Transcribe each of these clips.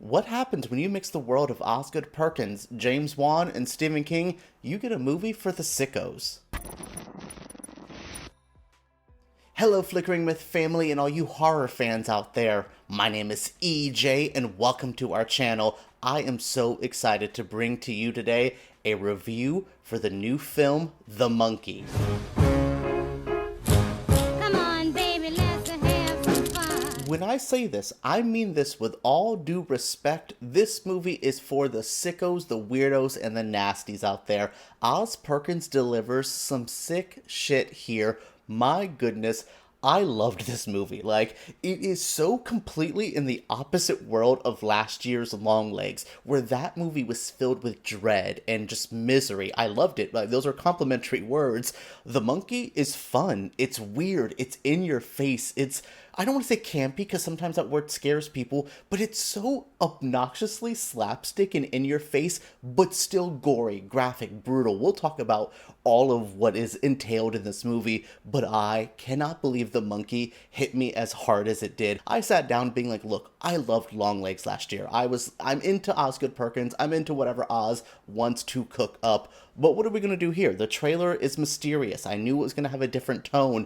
What happens when you mix the world of Oz Perkins, James Wan, and Stephen King? You get a movie for the sickos. Hello, Flickering Myth family and all you horror fans out there. My name is EJ and welcome to our channel. I am so excited to bring to you today a review for the new film, The Monkey. When I say this, I mean this with all due respect. This movie is for the sickos, the weirdos, and the nasties out there. Oz Perkins delivers some sick shit here. My goodness, I loved this movie. Like, it is so completely in the opposite world of last year's Longlegs, where that movie was filled with dread and just misery. I loved it. Like, those are complimentary words. The Monkey is fun. It's weird. It's in your face. I don't want to say campy because sometimes that word scares people, but it's so obnoxiously slapstick and in your face, but still gory, graphic, brutal. We'll talk about all of what is entailed in this movie, but I cannot believe The Monkey hit me as hard as it did. I sat down being like, look, I loved Longlegs last year. I'm into Oz Perkins. I'm into whatever Oz wants to cook up. But what are we going to do here? The trailer is mysterious. I knew it was going to have a different tone.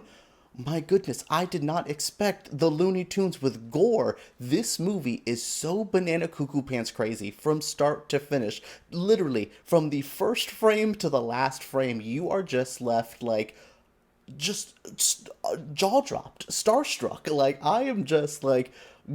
My goodness, I did not expect the Looney Tunes with gore. This movie is so banana cuckoo pants crazy from start to finish. Literally, from the first frame to the last frame, you are just left like, just jaw dropped, starstruck. Like, I am just like,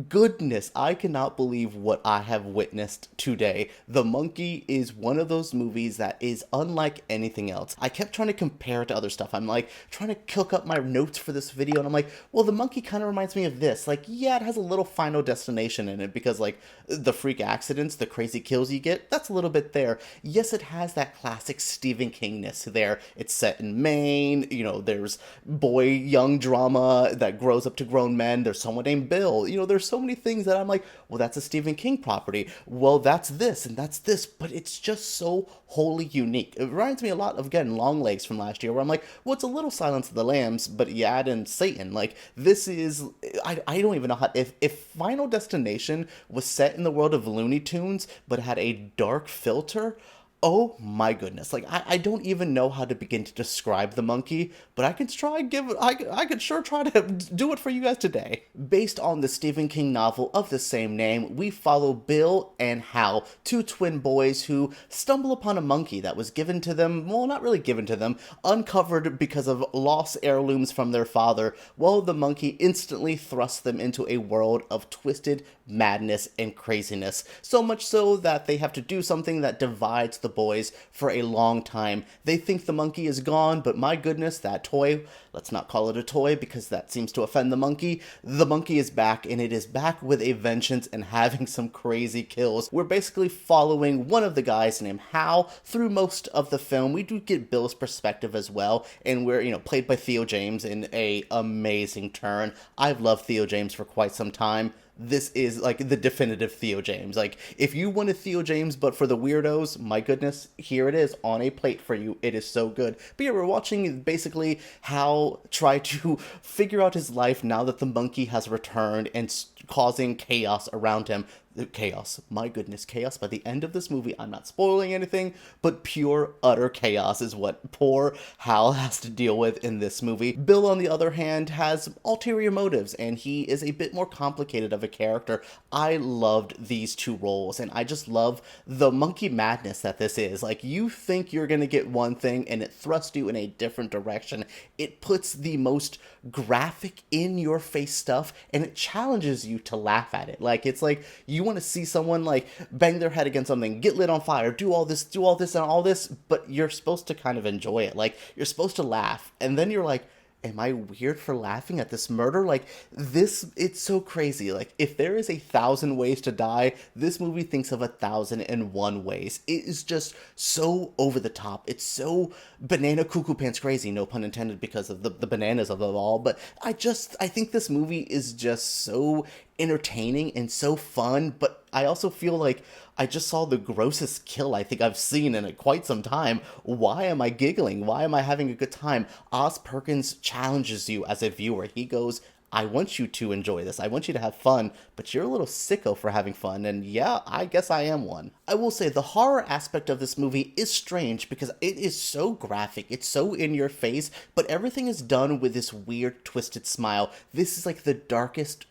goodness, I cannot believe what I have witnessed today. The Monkey is one of those movies that is unlike anything else. I kept trying to compare it to other stuff. I'm like trying to cook up my notes for this video and I'm like, well, The Monkey kind of reminds me of this. Like, yeah, it has a little Final Destination in it because like the freak accidents, the crazy kills you get, that's a little bit there. Yes, it has that classic Stephen Kingness there. It's set in Maine, you know, there's boy-young drama that grows up to grown men. There's someone named Bill, you know, there's so many things that I'm like, well, that's a Stephen King property. Well, that's this and that's this, but it's just so wholly unique. It reminds me a lot of, again, Longlegs from last year, where I'm like, well, it's a little Silence of the Lambs, but you add in Satan. Like, this is, I don't even know how, if Final Destination was set in the world of Looney Tunes, but had a dark filter, oh my goodness. Like, I don't even know how to begin to describe The Monkey, but I can try and I could sure try to do it for you guys today. Based on the Stephen King novel of the same name, we follow Bill and Hal, two twin boys who stumble upon a monkey that was given to them, well, not really given to them, uncovered because of lost heirlooms from their father. Well, the monkey instantly thrusts them into a world of twisted madness and craziness, so much so that they have to do something that divides the boys for a long time. They think the monkey is gone, but my goodness, that toy, let's not call it a toy because that seems to offend the monkey. The monkey is back, and it is back with a vengeance and having some crazy kills. We're basically following one of the guys named Hal through most of the film. We do get Bill's perspective as well, and we're, you know, played by Theo James in a amazing turn. I've loved Theo James for quite some time. This is like the definitive Theo James. Like, if you wanted Theo James but for the weirdos, my goodness, here it is on a plate for you. It is so good. But yeah, we're watching basically Hal try to figure out his life now that the monkey has returned and causing chaos around him. Chaos. My goodness, chaos. By the end of this movie, I'm not spoiling anything, but pure, utter chaos is what poor Hal has to deal with in this movie. Bill, on the other hand, has ulterior motives, and he is a bit more complicated of a character. I loved these two roles, and I just love the monkey madness that this is. Like, you think you're gonna get one thing, and it thrusts you in a different direction. It puts the most graphic, in-your-face stuff, and it challenges you to laugh at it. Like, it's like, you want to see someone like bang their head against something, get lit on fire, do all this and all this, but you're supposed to kind of enjoy it. Like, you're supposed to laugh, and then you're like, am I weird for laughing at this murder? Like, this, it's so crazy. Like, if there is 1,000 ways to die, this movie thinks of 1,001 ways. It is just so over the top. It's so banana cuckoo pants crazy, no pun intended, because of the bananas of it all. But I think this movie is just so entertaining and so fun, but I also feel like I just saw the grossest kill I think I've seen in quite some time. Why am I giggling? Why am I having a good time? Oz Perkins challenges you as a viewer. He goes, I want you to enjoy this. I want you to have fun, but you're a little sicko for having fun, and yeah, I guess I am one. I will say the horror aspect of this movie is strange because it is so graphic, it's so in your face, but everything is done with this weird twisted smile. This is like the darkest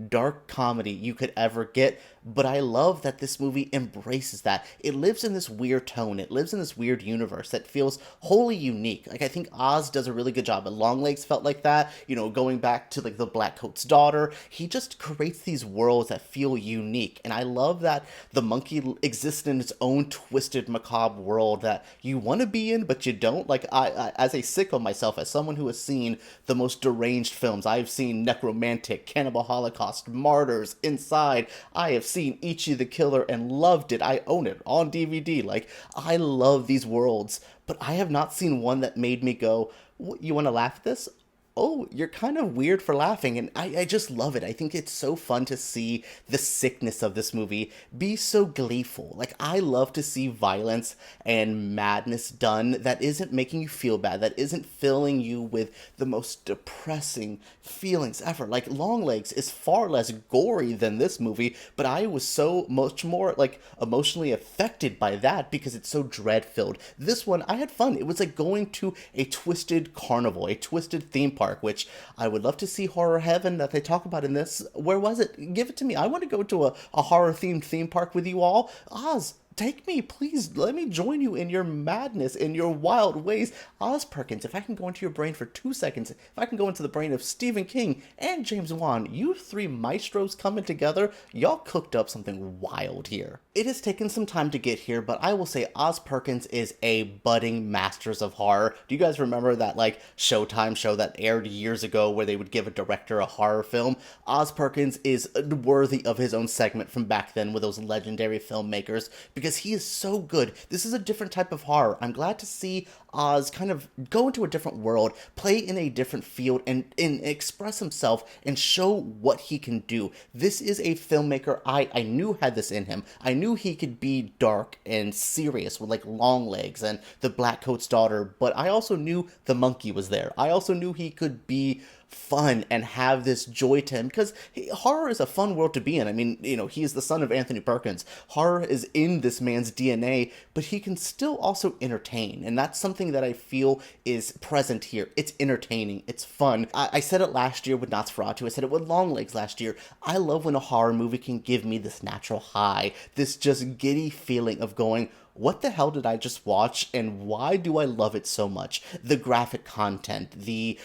dark comedy you could ever get, but I love that this movie embraces that. It lives in this weird tone, it lives in this weird universe that feels wholly unique. Like, I think Oz does a really good job, and Longlegs felt like that, you know, going back to like the Blackcoat's daughter. He just creates these worlds that feel unique, and I love that the monkey exists in its own twisted, macabre world that you want to be in, but you don't. Like, I as a sicko myself, as someone who has seen the most deranged films, I've seen Necromantic, Cannibal Holocaust, Martyrs, Inside, I have seen Ichi the Killer and loved it. I own it on DVD. Like, I love these worlds, but I have not seen one that made me go, you want to laugh at this? Oh, you're kind of weird for laughing, and I just love it. I think it's so fun to see the sickness of this movie be so gleeful. Like, I love to see violence and madness done that isn't making you feel bad, that isn't filling you with the most depressing feelings ever. Like, Longlegs is far less gory than this movie, but I was so much more, like, emotionally affected by that because it's so dread-filled. This one, I had fun. It was like going to a twisted carnival, a twisted theme park, which I would love to see Horror Heaven that they talk about in this. Where was it? Give it to me. I want to go to a horror-themed theme park with you all. Oz, take me, please. Let me join you in your madness, in your wild ways. Oz Perkins, if I can go into your brain for 2 seconds, if I can go into the brain of Stephen King and James Wan, you three maestros coming together, y'all cooked up something wild here. It has taken some time to get here, but I will say Oz Perkins is a budding masters of horror. Do you guys remember that, like, Showtime show that aired years ago where they would give a director a horror film? Oz Perkins is worthy of his own segment from back then with those legendary filmmakers, because he is so good. This is a different type of horror. I'm glad to see Oz kind of go into a different world, play in a different field, and express himself and show what he can do. This is a filmmaker I knew had this in him. I knew he could be dark and serious with like Longlegs and the Blackcoat's daughter, but I also knew the monkey was there. I also knew he could be fun and have this joy to him, because horror is a fun world to be in. I mean, you know, he is the son of Anthony Perkins. Horror is in this man's DNA, but he can still also entertain, and that's something that I feel is present here. It's entertaining, it's fun. I said it last year with Nosferatu, I said it with Longlegs last year. I love when a horror movie can give me this natural high, this just giddy feeling of going, what the hell did I just watch, and why do I love it so much? The graphic content, the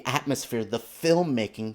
atmosphere, the filmmaking.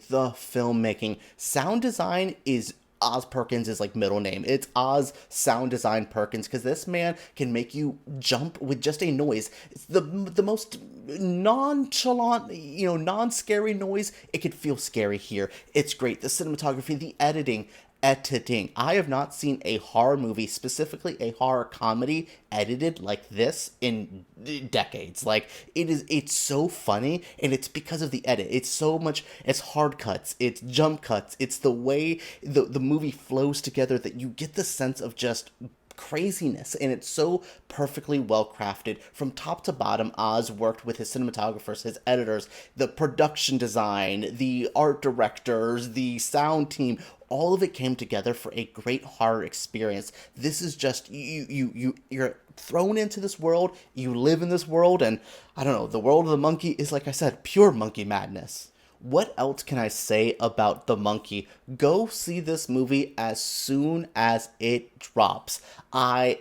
Sound design is Oz Perkins' is like middle name. It's Oz Sound Design Perkins, because this man can make you jump with just a noise. It's the most nonchalant, you know, non-scary noise. It could feel scary here. It's great. The cinematography, the editing. I have not seen a horror movie, specifically a horror comedy, edited like this in decades. Like, it's so funny, and it's because of the edit. It's so much, it's hard cuts, it's jump cuts, it's the way the movie flows together that you get the sense of just craziness, and it's so perfectly well crafted from top to bottom. Oz worked with his cinematographers, his editors, the production design, the art directors, the sound team. All of it came together for a great horror experience. This is just, you're thrown into this world, you live in this world, and I don't know, the world of the monkey is, like I said, pure monkey madness. What else can I say about The Monkey? Go see this movie as soon as it drops. I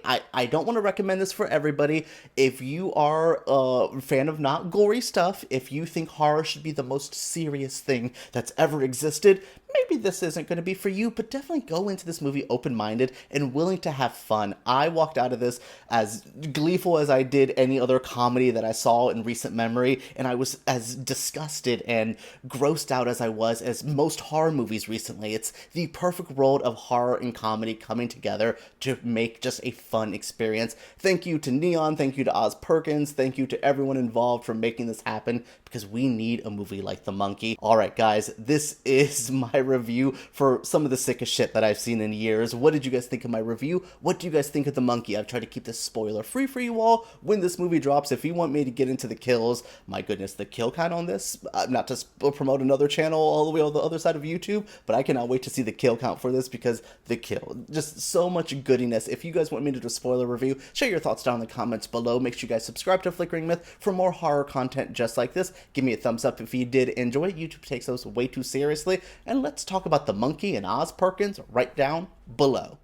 don't want to recommend this for everybody. If you are a fan of not gory stuff, if you think horror should be the most serious thing that's ever existed, maybe this isn't going to be for you, but definitely go into this movie open-minded and willing to have fun. I walked out of this as gleeful as I did any other comedy that I saw in recent memory, and I was as disgusted and grossed out as I was as most horror movies recently. It's the perfect world of horror and comedy coming together to make just a fun experience. Thank you to Neon, thank you to Oz Perkins, thank you to everyone involved for making this happen, because we need a movie like The Monkey. Alright guys, this is my review for some of the sickest shit that I've seen in years. What did you guys think of my review? What do you guys think of the monkey? I've tried to keep this spoiler free for you all when this movie drops. If you want me to get into the kills, my goodness, the kill count on this, not to promote another channel all the way on the other side of YouTube, but I cannot wait to see the kill count for this, because the kill, just so much goodiness. If you guys want me to do a spoiler review, share your thoughts down in the comments below. Make sure you guys subscribe to Flickering Myth for more horror content just like this. Give me a thumbs up if you did enjoy it. YouTube takes those way too seriously. And let's talk about the monkey and Oz Perkins right down below.